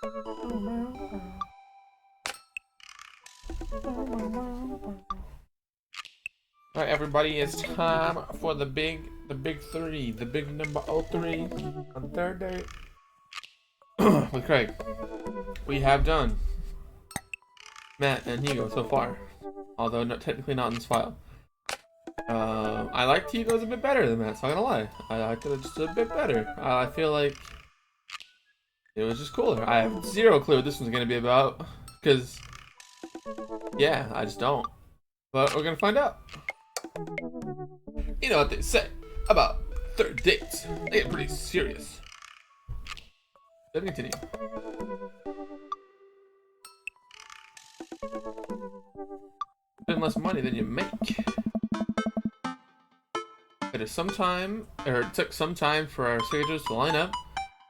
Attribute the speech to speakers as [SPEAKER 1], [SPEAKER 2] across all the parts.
[SPEAKER 1] Alright, everybody, it's time for the big three, the big number 03 on the third date with Craig. We have done Matt and Hugo so far, although technically not in this file. I liked Hugo's a bit better than Matt, so I'm not gonna lie. I liked it just a bit better. I feel like it was just cooler. I have zero clue what this one's gonna be about, because, yeah, I just don't. But we're gonna find out. You know what they say about third dates. They get pretty serious. Let me continue. Spend less money than you make. It took some time for our schedules to line up,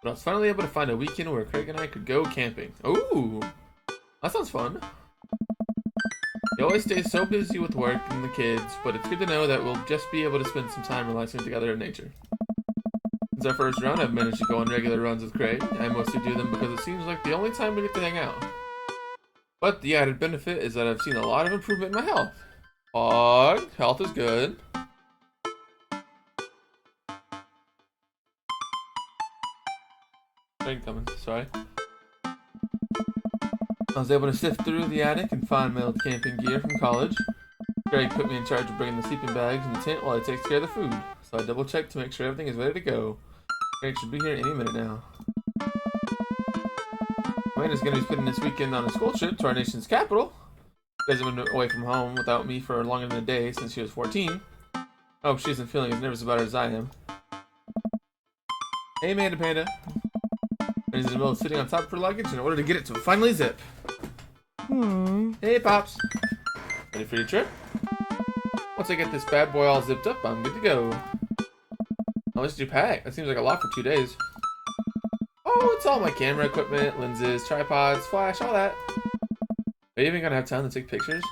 [SPEAKER 1] but I was finally able to find a weekend where Craig and I could go camping. Ooh, that sounds fun. He always stays so busy with work and the kids, but it's good to know that we'll just be able to spend some time relaxing together in nature. Since our first round, I've managed to go on regular runs with Craig. I mostly do them because it seems like the only time we get to hang out. But the added benefit is that I've seen a lot of improvement in my health. Health is good. Train coming, sorry. I was able to sift through the attic and find my old camping gear from college. Greg put me in charge of bringing the sleeping bags and the tent while he takes care of the food. So I double checked to make sure everything is ready to go. Greg should be here any minute now. Amanda's going to be spending this weekend on a school trip to our nation's capital. She hasn't been away from home without me for longer than a day since she was 14. I hope she isn't feeling as nervous about it as I am. Hey, Amanda Panda. She's in the middle of sitting on top of her luggage in order to get it to finally zip. Hey, Pops. Ready for your trip? Once I get this bad boy all zipped up, I'm good to go. How much did you pack? That seems like a lot for 2 days. Oh, it's all my camera equipment, lenses, tripods, flash, all that. Are you even gonna have time to take pictures?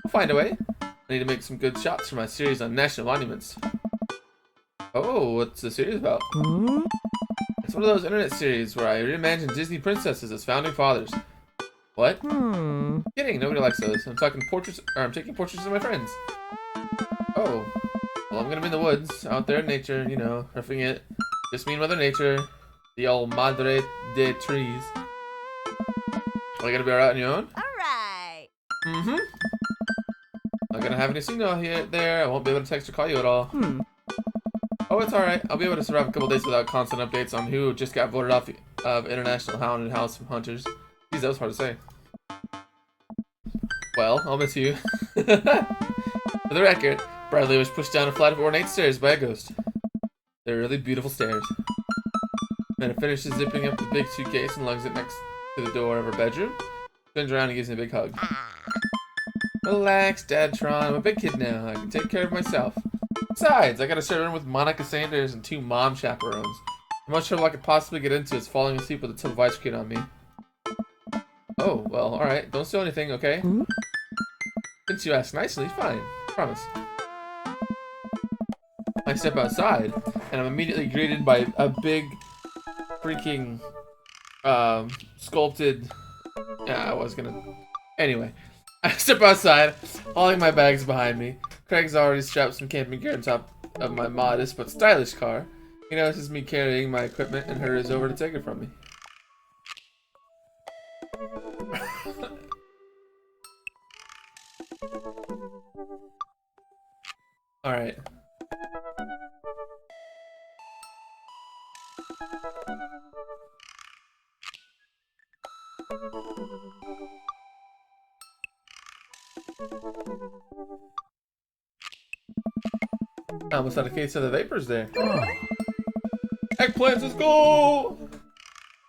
[SPEAKER 1] I'll find a way. I need to make some good shots for my series on national monuments. Oh, what's the series about? It's one of those internet series where I reimagine Disney princesses as founding fathers. What? Kidding, nobody likes those. I'm taking portraits of my friends. Oh. Well, I'm gonna be in the woods, out there in nature, you know, roughing it. Just me and Mother Nature. The old Madre de trees. Are you gonna be alright on your own?
[SPEAKER 2] Alright.
[SPEAKER 1] Not gonna have any signal here there. I won't be able to text or call you at all. Oh, it's alright. I'll be able to survive a couple days without constant updates on who just got voted off of International Hound and House Hunters. Geez, that was hard to say. Well, I'll miss you. For the record, Bradley was pushed down a flight of ornate stairs by a ghost. They're really beautiful stairs. Then finishes zipping up the big suitcase and lugs it next to the door of her bedroom. Spins around and gives me a big hug. Relax, Dad Tron. I'm a big kid now. I can take care of myself. Besides, I got to share a room with Monica Sanders and 2 mom chaperones. The most trouble I could possibly get into is falling asleep with a tub of ice cream on me. Oh, well, alright. Don't steal anything, okay? Since you ask nicely, fine. Promise. I step outside, and I'm immediately greeted by a big, freaking, sculpted... Yeah, I was gonna... Anyway. I step outside, hauling my bags behind me. Craig's already strapped some camping gear on top of my modest but stylish car. He notices me carrying my equipment and hurries over to take it from me. Alright. I almost had a case of the vapors there. Eggplants, let's go!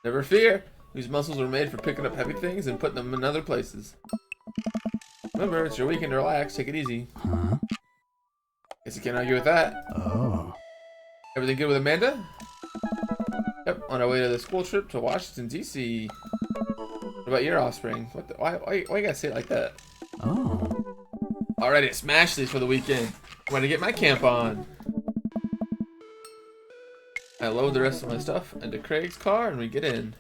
[SPEAKER 1] Never fear. These muscles were made for picking up heavy things and putting them in other places. Remember, it's your weekend to relax. Take it easy. Guess you can't argue with that.
[SPEAKER 3] Oh.
[SPEAKER 1] Everything good with Amanda? Yep, on our way to the school trip to Washington, D.C. What about your offspring? Why you gotta say it like that?
[SPEAKER 3] Oh.
[SPEAKER 1] Already, smash these for the weekend. I'm gonna get my camp on. I load the rest of my stuff into Craig's car and we get in.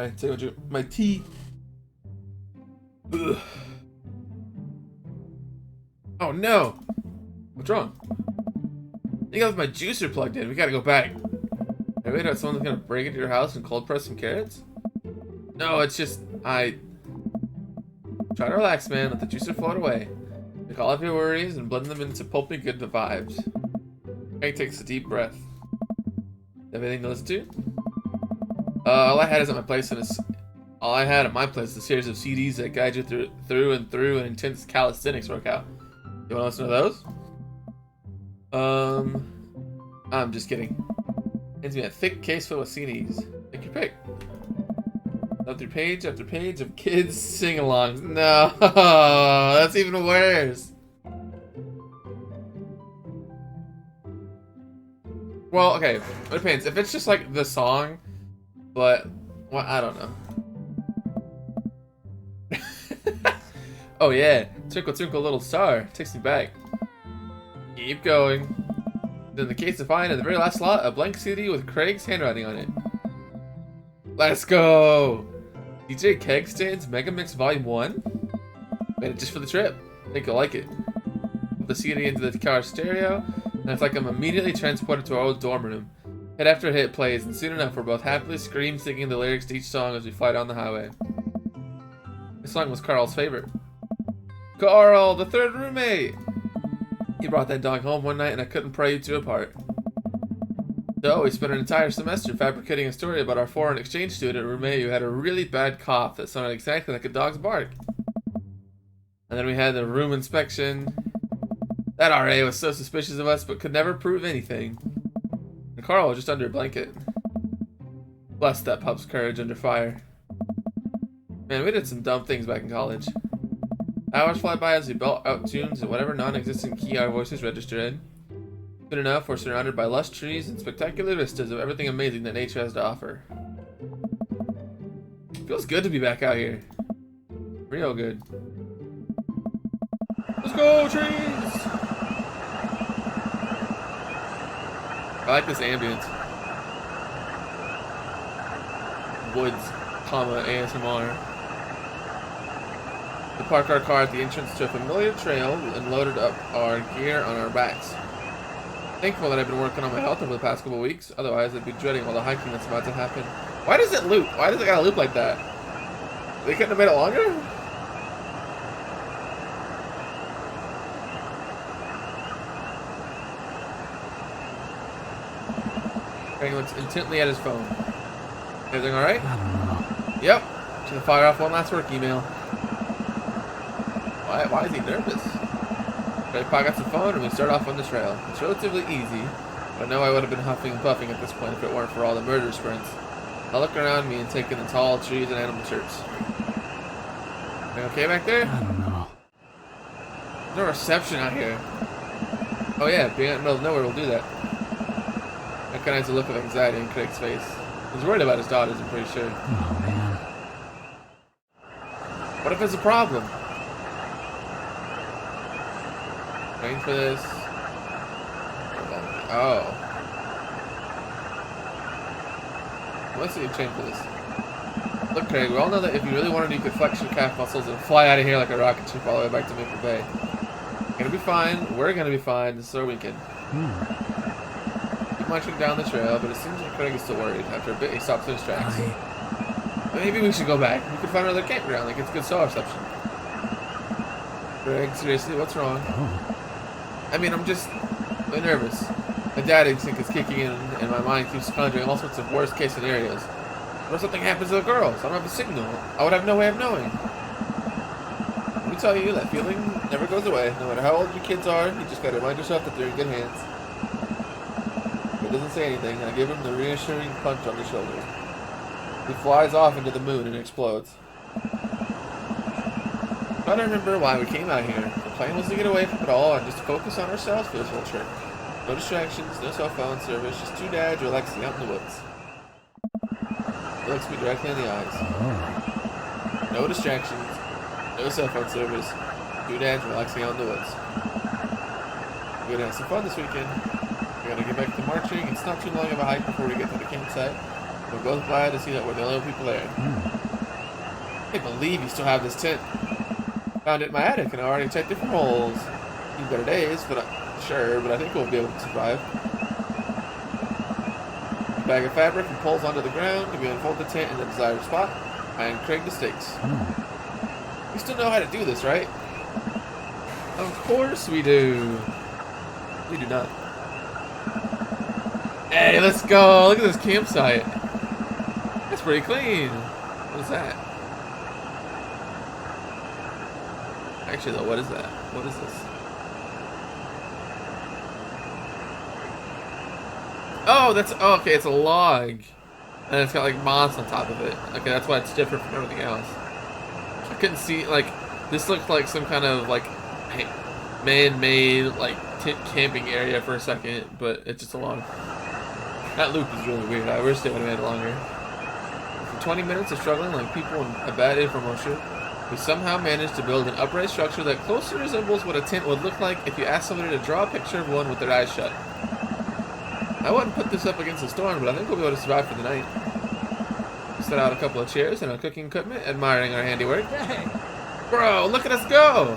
[SPEAKER 1] Alright, take a drink. My tea. Ugh. Oh no! What's wrong? I think I left my juicer plugged in. We gotta go back. Hey, wait, someone's gonna break into your house and cold press some carrots? No, it's just try to relax, man. Let the juicer float away. Take all of your worries and blend them into pulpy good vibes. Craig takes a deep breath. Have anything to listen to? All I had at my place is a series of CDs that guide you through an intense calisthenics workout. You want to listen to those? I'm just kidding. Hands me a thick case full of CDs. Take your pick. After page after page of kids sing-alongs. No, that's even worse. Well, okay, it depends. If it's just like the song, but well, I don't know. Oh yeah, Twinkle Twinkle Little Star takes me back. Keep going. Then the case to find in the very last slot, a blank CD with Craig's handwriting on it. Let's go! DJ Kegstan's Mega Mix Volume 1? Made it just for the trip. I think you'll like it. Put the CD into the car stereo, and it's like I'm immediately transported to our old dorm room. Hit after hit plays, and soon enough we're both happily singing the lyrics to each song as we fly down the highway. This song was Carl's favorite. Carl, the third roommate! He brought that dog home one night and I couldn't pray you two apart. So we spent an entire semester fabricating a story about our foreign exchange student roommate who had a really bad cough that sounded exactly like a dog's bark. And then we had the room inspection. That RA was so suspicious of us but could never prove anything. And Carl was just under a blanket. Bless that pup's courage under fire. Man, we did some dumb things back in college. Hours fly by as we belt out tunes in whatever non-existent key our voices register in. Soon enough, we're surrounded by lush trees and spectacular vistas of everything amazing that nature has to offer. It feels good to be back out here. Real good. Let's go, trees! I like this ambience. Woods, ASMR. We parked our car at the entrance to a familiar trail and loaded up our gear on our backs. Thankful that I've been working on my health over the past couple weeks, otherwise I'd be dreading all the hiking that's about to happen. Why does it loop? Why does it gotta loop like that? They couldn't have made it longer? Craig looks intently at his phone. Everything alright?
[SPEAKER 2] I don't know.
[SPEAKER 1] Yep. Should fire off one last work email. Why is he nervous? Craig pockets the phone and we start off on the trail. It's relatively easy, but I know I would have been huffing and puffing at this point if it weren't for all the murder sprints. I look around me and take in the tall trees and animal chirps. Everything okay back there?
[SPEAKER 2] I don't know.
[SPEAKER 1] There's no reception out here. Oh yeah, being out in the middle of nowhere will do that. I recognize the look of anxiety in Craig's face. He's worried about his daughters, I'm pretty sure.
[SPEAKER 2] Oh man.
[SPEAKER 1] What if there's a problem? Waiting for this. Oh. Let's see you change for this. Look, Craig, we all know that if you really wanted, you could flex your calf muscles and fly out of here like a rocket ship all the way back to Maple Bay. You're gonna be fine. We're gonna be fine. This is our weekend. Keep marching down the trail, but it seems like Craig is still worried. After a bit, he stops in his tracks. Maybe we should go back. We could find another campground. Like, it's good cell reception. Craig, seriously, what's wrong? I mean, I'm just really nervous. My dad instinct is kicking in, and my mind keeps conjuring all sorts of worst-case scenarios. What if something happens to the girls? I don't have a signal. I would have no way of knowing. Let me tell you, that feeling never goes away. No matter how old your kids are, you just gotta remind yourself that they're in good hands. He doesn't say anything, and I give him the reassuring punch on the shoulder. He flies off into the moon and explodes. I don't remember why we came out here. The plan was to get away from it all and just focus on ourselves for this whole trip. No distractions, no cell phone service, just two dads relaxing out in the woods. He looks me directly in the eyes. No distractions, no cell phone service, two dads relaxing out in the woods. We're gonna have some fun this weekend. We're gonna get back to marching. It's not too long of a hike before we get to the campsite. We're both glad to see that we're the only people there. I can't believe you still have this tent. Found it in my attic and I already checked it for holes. Few better days, but sure, but I think we'll be able to survive. A bag of fabric and poles onto the ground. We unfold the tent in the desired spot. And Craig the stakes. We still know how to do this, right? Of course we do. We do not. Hey, let's go. Look at this campsite. That's pretty clean. What is that? Actually, though, what is that? What is this? Oh, that's... Oh, okay, it's a log. And it's got, like, moss on top of it. Okay, that's why it's different from everything else. I couldn't see, like... This looked like some kind of, like... man-made, like, tent camping area for a second. But it's just a log. That loop is really weird. I wish they would have made it longer. For 20 minutes of struggling like people in a bad infomercial, we somehow managed to build an upright structure that closely resembles what a tent would look like if you asked somebody to draw a picture of one with their eyes shut. I wouldn't put this up against the storm, but I think we'll be able to survive for the night. We set out a couple of chairs and our cooking equipment, admiring our handiwork.
[SPEAKER 2] Hey.
[SPEAKER 1] Bro, look at us go!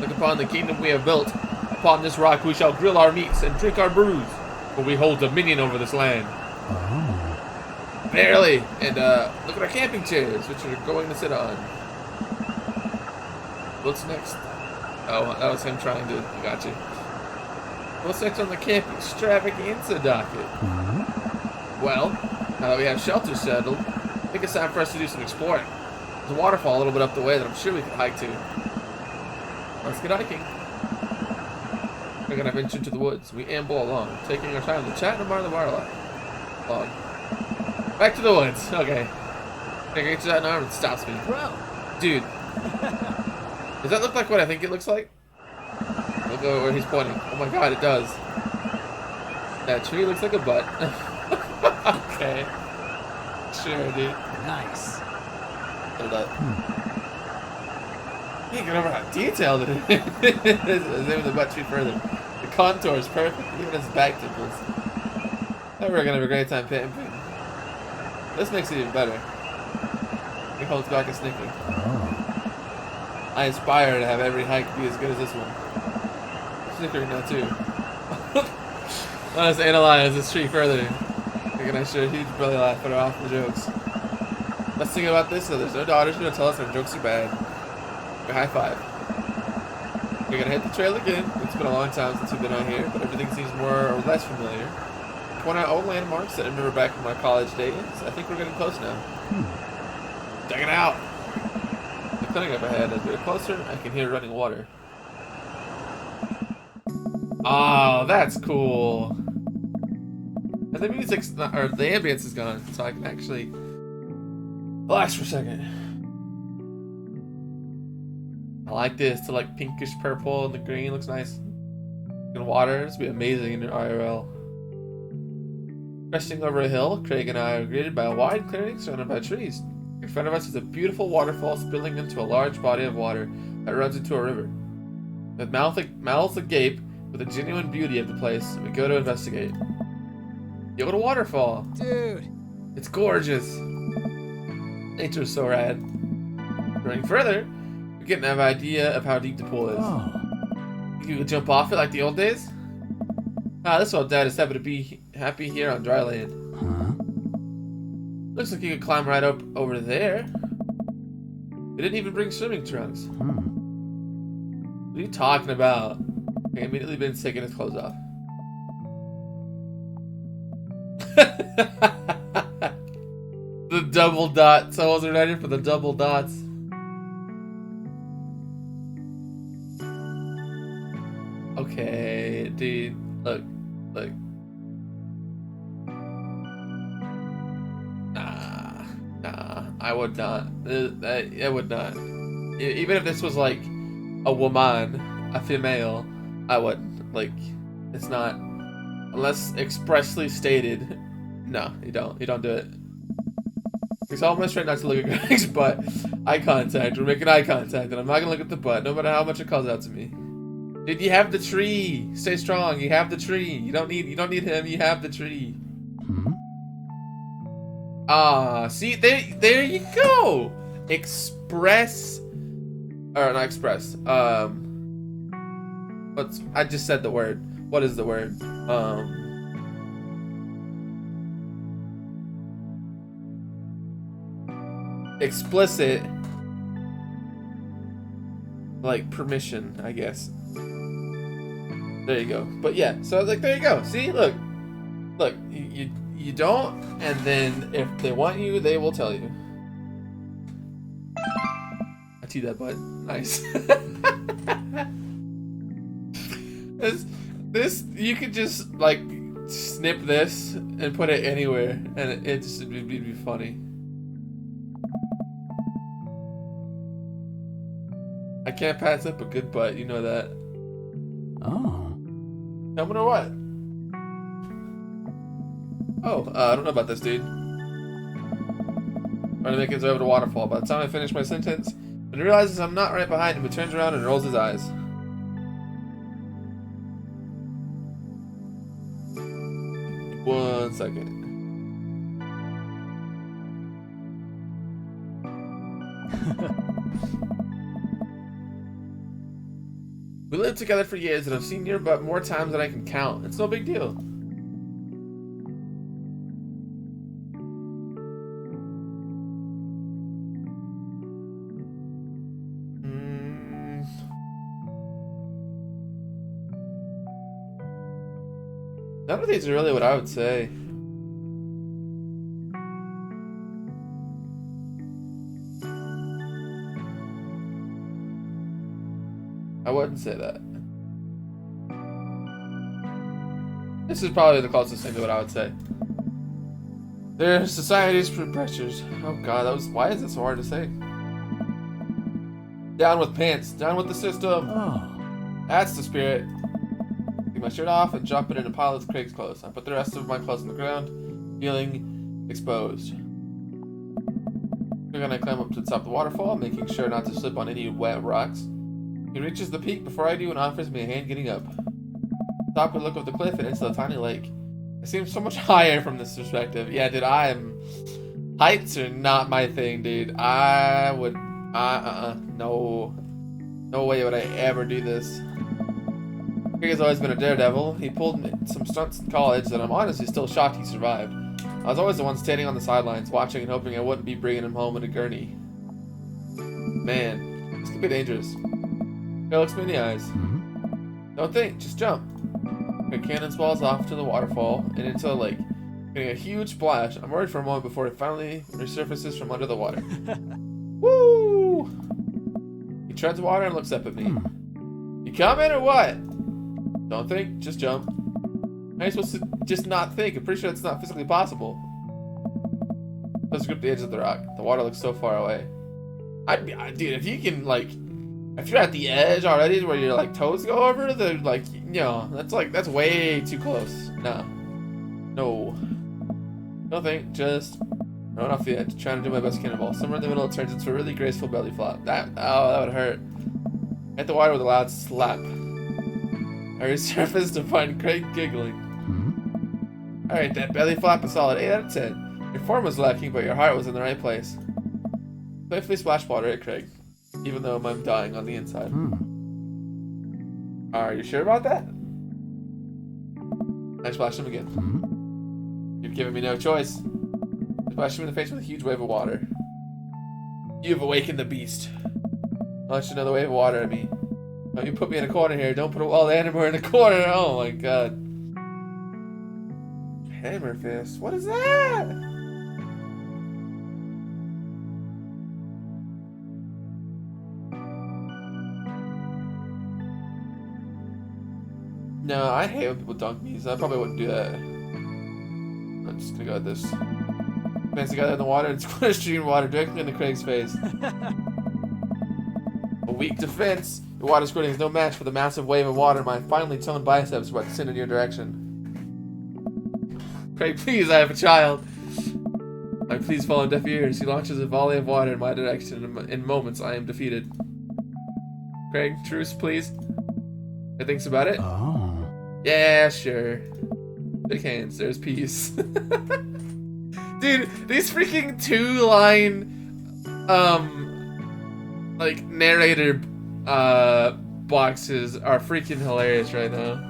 [SPEAKER 1] Look upon the kingdom we have built. Upon this rock we shall grill our meats and drink our brews, for we hold dominion over this land.
[SPEAKER 2] Oh.
[SPEAKER 1] Barely! And look at our camping chairs, which we're going to sit on. What's next? Oh, that was him trying to... Got you. What's next on the camping extravaganza docket? Well, now that we have shelter settled, I think it's time for us to do some exploring. There's a waterfall a little bit up the way that I'm sure we can hike to. Let's get hiking. We're gonna venture into the woods. We amble along, taking our time to chat and admire the wildlife. Log. Back to the woods. Okay. I get to that arm and stops me.
[SPEAKER 2] Bro.
[SPEAKER 1] Dude. Does that look like what I think it looks like? Look over where he's pointing. Oh my god, it does. That tree looks like a butt. Okay. Sure, dude.
[SPEAKER 2] Nice.
[SPEAKER 1] Hold up. You can remember how detailed it is. Zoom the butt tree further. The contour is perfect, even his back dimples. We're gonna have a great time camping. This makes it even better. He holds back a snicker.
[SPEAKER 2] Oh.
[SPEAKER 1] I aspire to have every hike be as good as this one. Snickering now too. Let us analyze this tree further. Thinking I should a huge belly laugh at our awful jokes. Let's think about this so there's no daughters who don't tell us our jokes are bad. We high five. We're gonna hit the trail again. It's been a long time since we've been out here, but everything seems more or less familiar. Point out old landmarks that I remember back from my college days. I think we're getting close now. Check it out! The clinic up ahead. As we get closer, I can hear running water. Oh, that's cool. And the music's not, or the ambience is gone, so I can actually relax for a second. I like this. The like pinkish purple and the green looks nice. And water, this would be amazing in IRL. Cresting over a hill, Craig and I are greeted by a wide clearing surrounded by trees. In front of us is a beautiful waterfall spilling into a large body of water that runs into a river. With mouths agape with the genuine beauty of the place, we go to investigate. The old waterfall.
[SPEAKER 2] Dude.
[SPEAKER 1] It's gorgeous. Nature's so rad. Going further, we get an idea of how deep the pool is.
[SPEAKER 2] Oh.
[SPEAKER 1] You could jump off it like the old days? Ah, this old dad is happy to be happy here on dry land.
[SPEAKER 2] Huh?
[SPEAKER 1] Looks like you could climb right up over there. We didn't even bring swimming trunks. What are you talking about? He immediately been taking his clothes off. The double dots. I wasn't ready for the double dots. Okay, dude. Look. Nah. I would not. I would not. Even if this was like a woman, a female, I wouldn't. Like, it's not. Unless expressly stated. No, you don't. You don't do it. Because I'm almost trying not to look at Greg's butt. Eye contact. We're making eye contact, and I'm not gonna look at the butt, no matter how much it calls out to me. Dude, you have the tree. Stay strong. You have the tree. You don't need him. You have the tree. Ah, see, there you go. Express, or not express. I just said the word. What is the word? Explicit, like permission, I guess. There you go. But yeah, so like there you go. See, look, you don't, and then if they want you, they will tell you. I see that button. Nice. this you could just like snip this and put it anywhere, and it just would be funny. I can't pass up a good butt, you know that.
[SPEAKER 2] Oh.
[SPEAKER 1] Tell me what? Oh, I don't know about this, dude. Trying to make his way over the waterfall. By the time I finish my sentence, he realizes I'm not right behind him, he turns around and rolls his eyes. One second. We lived together for years, and I've seen you about more times than I can count. It's no big deal. None of these are really what I would say. I wouldn't say that. This is probably the closest thing to what I would say. Their society's pressures. Oh god, why is it so hard to say? Down with pants, down with the system.
[SPEAKER 2] Oh.
[SPEAKER 1] That's the spirit. Take my shirt off and drop it in a pile of Craig's clothes. I put the rest of my clothes on the ground, feeling exposed. We're gonna climb up to the top of the waterfall, making sure not to slip on any wet rocks. He reaches the peak before I do and offers me a hand getting up. Stop and look up the cliff and into the tiny lake. It seems so much higher from this perspective. Yeah, dude, heights are not my thing, dude. I would, no way would I ever do this. Craig has always been a daredevil. He pulled some stunts in college that I'm honestly still shocked he survived. I was always the one standing on the sidelines, watching and hoping I wouldn't be bringing him home in a gurney. Man, this could be dangerous. He looks me in the eyes.
[SPEAKER 2] Mm-hmm.
[SPEAKER 1] Don't think, just jump. The cannon falls off to the waterfall and into the lake, getting a huge splash. I'm worried for a moment before it finally resurfaces from under the water. Woo! He treads water and looks up at me. You coming or what? Don't think, just jump. How are you supposed to just not think? I'm pretty sure it's not physically possible. Let's grip the edge of the rock. The water looks so far away. Dude, if you can like. If you're at the edge already where your like toes go over, then like, you know, that's way too close. No. Don't think, just run off the edge, trying to do my best cannonball. Somewhere in the middle it turns into a really graceful belly flop. That would hurt. Hit the water with a loud slap. I resurfaced to find Craig giggling.
[SPEAKER 2] Mm-hmm.
[SPEAKER 1] Alright, that belly flop is solid 8 out of 10. Your form was lacking, but your heart was in the right place. Safely splash water at Craig. Even though I'm dying on the inside. Are you sure about that? I splashed him again. You've given me no choice. I splashed him in the face with a huge wave of water. You've awakened the beast. I'll let you know the wave of water at me. Don't you put me in a corner here. Don't put a wild animal in a corner. Oh my god. Hammer fist. What is that? No, I hate when people dunk me, so I probably wouldn't do that. I'm just gonna go with this. Fancy guy in the water and squirt stream water directly into Craig's face. A weak defense. The water squirting is no match for the massive wave of water my finely toned biceps about to send in your direction. Craig, please, I have a child. My pleas fall on deaf ears. He launches a volley of water in my direction. In moments, I am defeated. Craig, truce, please. He thinks about it.
[SPEAKER 2] Oh.
[SPEAKER 1] Yeah, sure. Big hands. There's peace. Dude, these freaking 2-line, like, narrator, boxes are freaking hilarious right now.